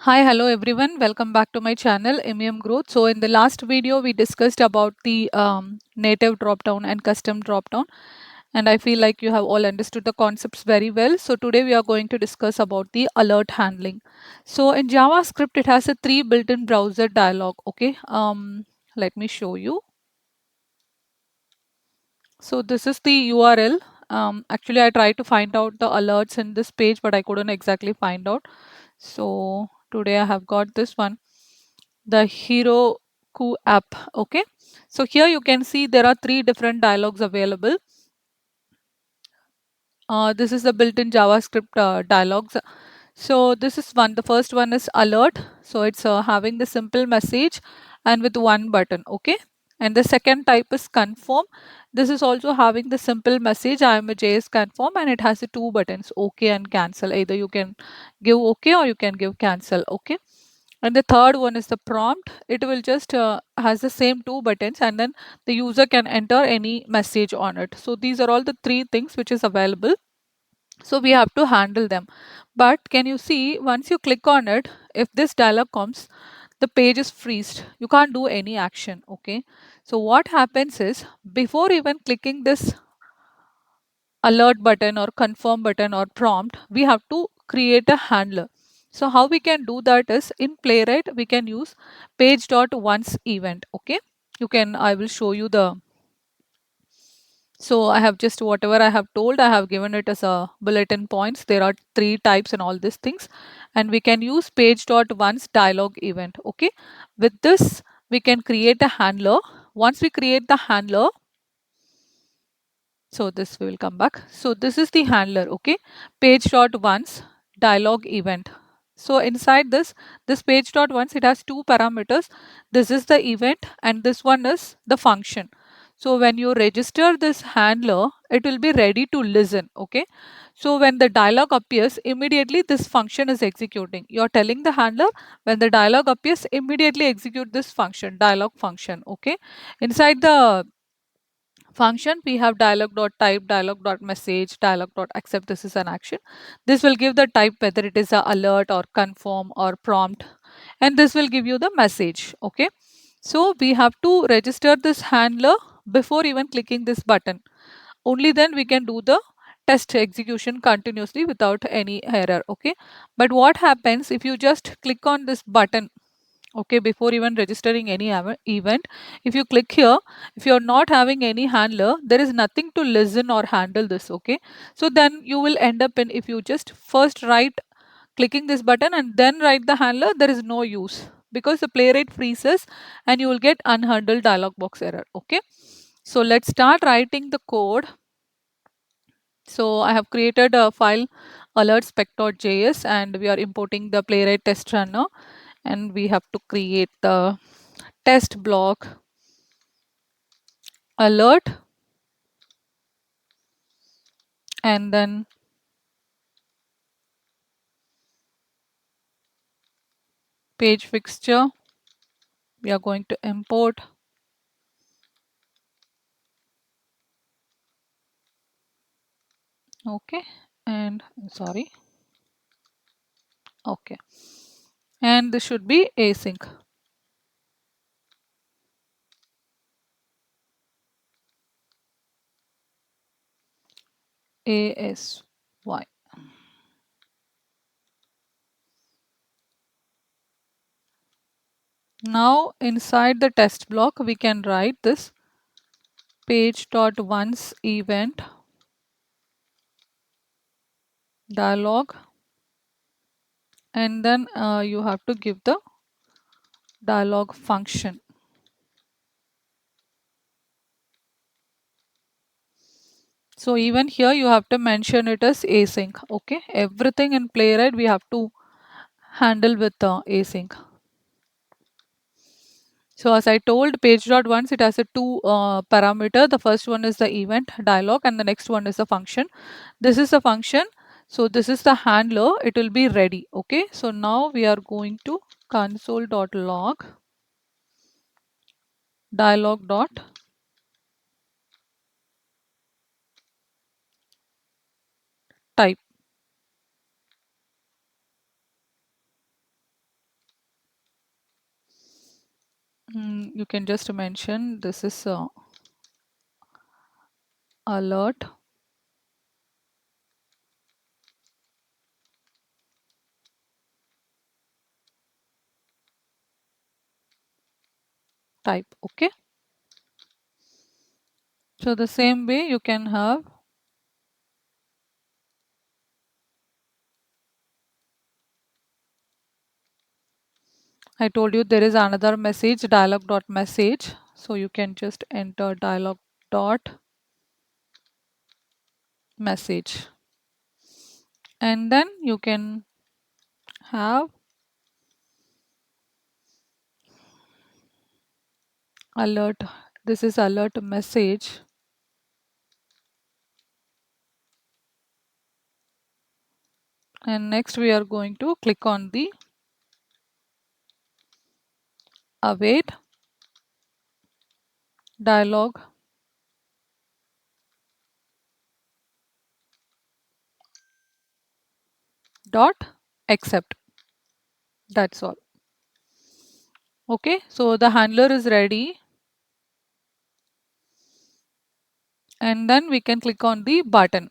Hi, hello everyone. Welcome back to my channel MEM Growth. So in the last video, we discussed about the native dropdown and custom dropdown. And I feel like you have all understood the concepts very well. So today we are going to discuss about the alert handling. So in JavaScript, it has a three built-in browser dialog. Okay. Let me show you. So this is the URL. Actually, I tried to find out the alerts in this page, but I couldn't exactly find out. So today I have got this one, the Heroku app. Okay, so here you can see there are three different dialogues available. This is the built-in JavaScript dialogues. So this is one. The first one is alert. So it's having the simple message and with one button. Okay. And the second type is confirm. This is also having the simple message. I am a JS confirm, and it has the two buttons, OK and cancel. Either you can give OK or you can give cancel. Okay. And the third one is the prompt. It will just has the same two buttons, and then the user can enter any message on it. So these are all the three things which is available. So we have to handle them. But can you see, once you click on it, if this dialog comes, the page is freezed. You can't do any action. Okay. So what happens is, before even clicking this alert button or confirm button or prompt, we have to create a handler. So how we can do that is, in Playwright we can use page.once event. Okay, you can, I will show you the, so I have just whatever I have told, I have given it as a bulletin points. There are three types and all these things, and we can use page.once dialog event. Okay, with this we can create a handler. Once we create the handler, so this we will come back. So this is the handler. Okay, page.once dialog event. So inside this page.once, it has two parameters. This is the event and this one is the function. So when you register this handler, it will be ready to listen. Okay, so when the dialog appears, immediately this function is executing. You're telling the handler, when the dialog appears, immediately execute this function, dialog function. Okay, inside the function we have dialog.type, dialog.message, dialog.accept. This is an action. This will give the type, whether it is a alert or confirm or prompt, and this will give you the message. Okay, so we have to register this handler before even clicking this button. Only then we can do the test execution continuously without any error. Okay, but what happens if you just click on this button, okay, before even registering any event? If you click here, if you're not having any handler, there is nothing to listen or handle this. Okay, so then you will end up in, if you just first write clicking this button and then write the handler, there is no use, because the playwright freezes and you will get unhandled dialog box error. Okay, so let's start writing the code. So I have created a file, alertspec.js, and we are importing the playwright test runner, and we have to create the test block alert, and then page fixture we are going to import. Okay, and sorry, okay, and this should be async. ASY. Now inside the test block we can write this page.once event dialog, and then you have to give the dialog function. So even here you have to mention it as async. Okay, everything in Playwright we have to handle with async. So as I told, page.once, it has a two parameter. The first one is the event dialog and the next one is the function. This is the function. So this is the handler. It will be ready. Okay. So now we are going to console.log dialog.type. You can just mention this is alert type. Okay. So the same way you can have, I told you there is another message, dialog.message. So you can just enter dialog.message, and then you can have alert. This is alert message, and next we are going to click on the await dialog dot accept. That's all. Okay, so the handler is ready, and then we can click on the button.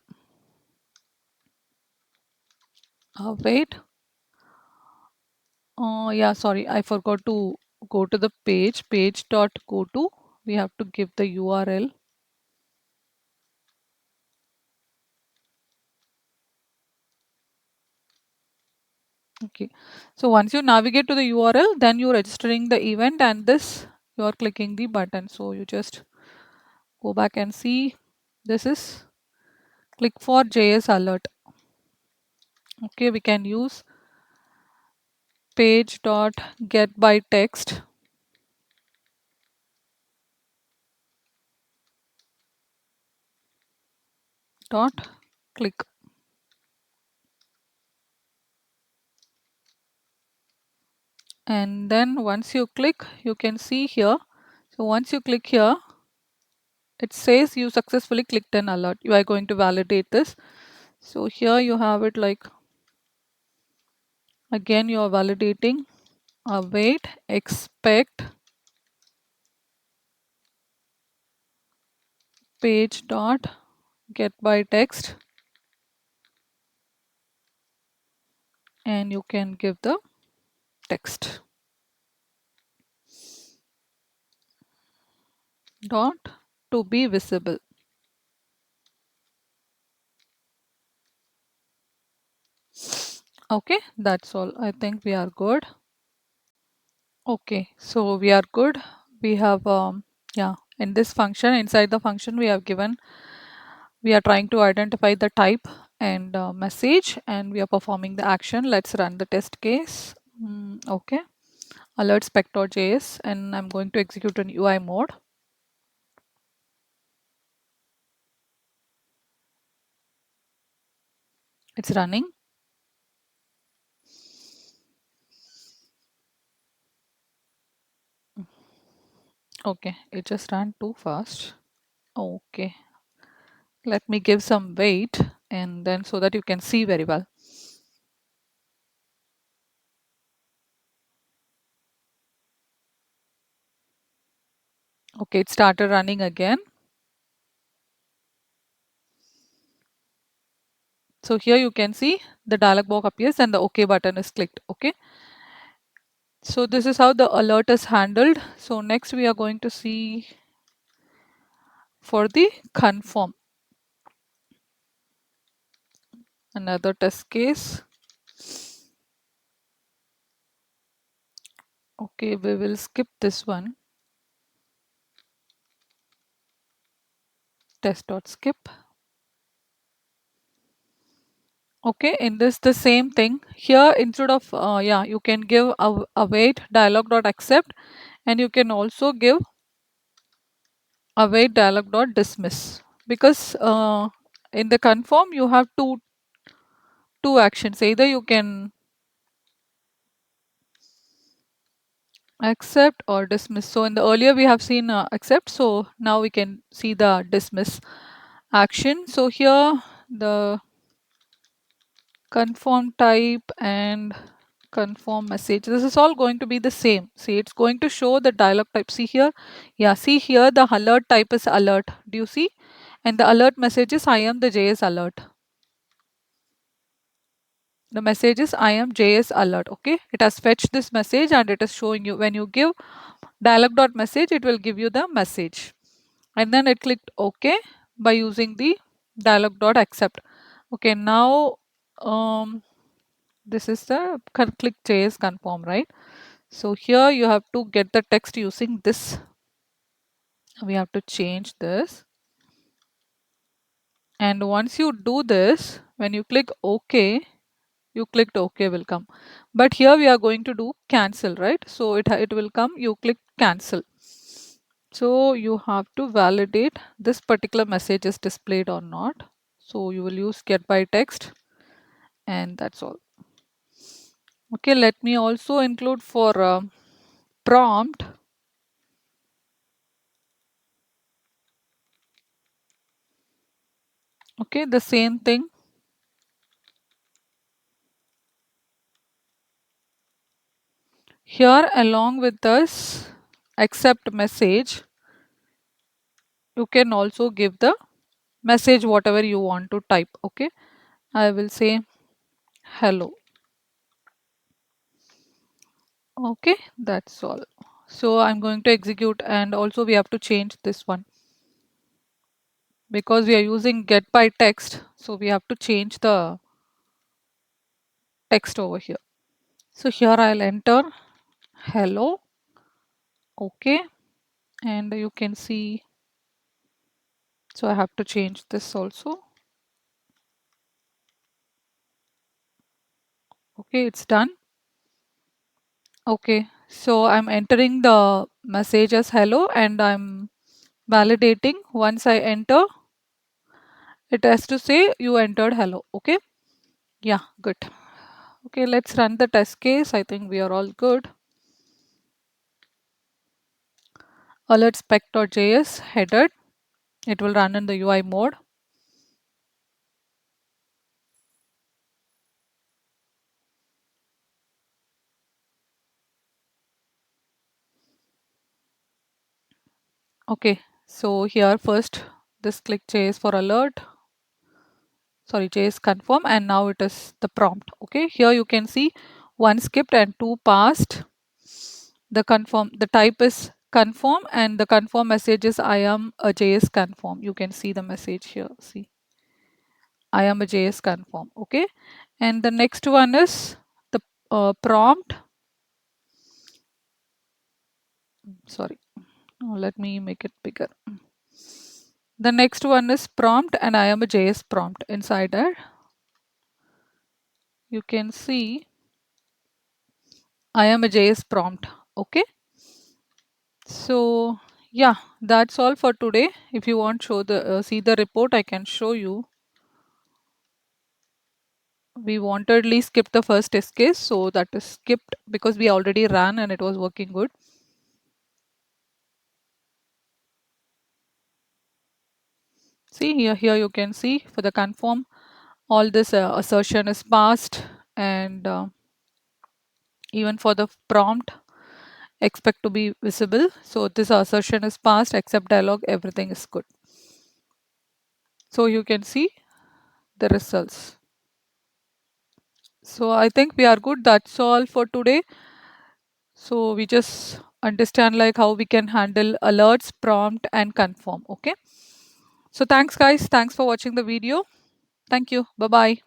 Wait. Yeah, sorry, I forgot to go to the page. Page dot go to. We have to give the URL. Okay, so once you navigate to the URL, then you're registering the event, and this you are clicking the button. So you just go back and see. This is click for JS alert. Okay, we can use page dot get by text dot click, and then once you click, you can see here. So once you click here, it says you successfully clicked an alert. You are going to validate this. So here you have it like, again you are validating, await, expect, page dot get by text, and you can give the text dot to be visible. Okay, that's all. I think we are good. Okay, so we are good. We have yeah, in this function, inside the function we have given, we are trying to identify the type and message, and we are performing the action. Let's run the test case. Okay, alert spec.js, and I'm going to execute in UI mode. It's running. Okay, it just ran too fast. Okay, let me give some weight, and then so that you can see very well. Okay, it started running again. So here you can see the dialog box appears and the OK button is clicked. Okay. So this is how the alert is handled. So next we are going to see for the confirm, another test case. Okay, we will skip this one. Test.skip. Okay, in this the same thing. Here instead of yeah, you can give await dialog.accept, and you can also give await dialog.dismiss, because in the confirm you have two actions. Either you can accept or dismiss. So in the earlier we have seen accept, so now we can see the dismiss action. So here the confirm type and confirm message. This is all going to be the same. See, it's going to show the dialog type. See here. Yeah, see here the alert type is alert. Do you see? And the alert message is I am the JS alert. The message is I am JS alert. Okay. It has fetched this message and it is showing you when you give dialog.message, it will give you the message. And then it clicked OK by using the dialog.accept. Okay. Now, this is the click JS confirm, right? So here you have to get the text using this. We have to change this. And once you do this, when you click OK, you clicked OK will come. But here we are going to do cancel, right? So it will come, you click cancel. So you have to validate this particular message is displayed or not. So you will use get by text and that's all. Okay, let me also include for prompt. Okay, the same thing. Here along with this accept message, you can also give the message whatever you want to type. Okay, I will say hello. Okay, that's all. So I'm going to execute and also we have to change this one because we are using get by text. So we have to change the text over here. So here I'll enter hello. Okay, and you can see, so I have to change this also. Okay, it's done. Okay, so I'm entering the message as hello and I'm validating. Once I enter, it has to say you entered hello. Okay, yeah, good. Okay, let's run the test case. I think we are all good. Alert spec.js headed. It will run in the UI mode. Okay, so here first this click JS for alert. Sorry, JS confirm, and now it is the prompt. Okay, here you can see one skipped and two passed. The confirm, the type is confirm and the confirm message is I am a JS confirm. You can see the message here. See, I am a JS confirm. Okay, and the next one is the prompt. Sorry, let me make it bigger. The next one is prompt and I am a JS prompt. Inside that, you can see I am a JS prompt. Okay. So yeah, that's all for today. If you want show the see the report, I can show you. We wantedly skipped the first test case, so that is skipped because we already ran and it was working good. See here you can see for the confirm, all this assertion is passed, and even for the prompt expect to be visible. So this assertion is passed, accept dialog, everything is good. So you can see the results. So I think we are good. That's all for today. So we just understand like how we can handle alerts, prompt and confirm. Okay. So thanks guys. Thanks for watching the video. Thank you. Bye-bye.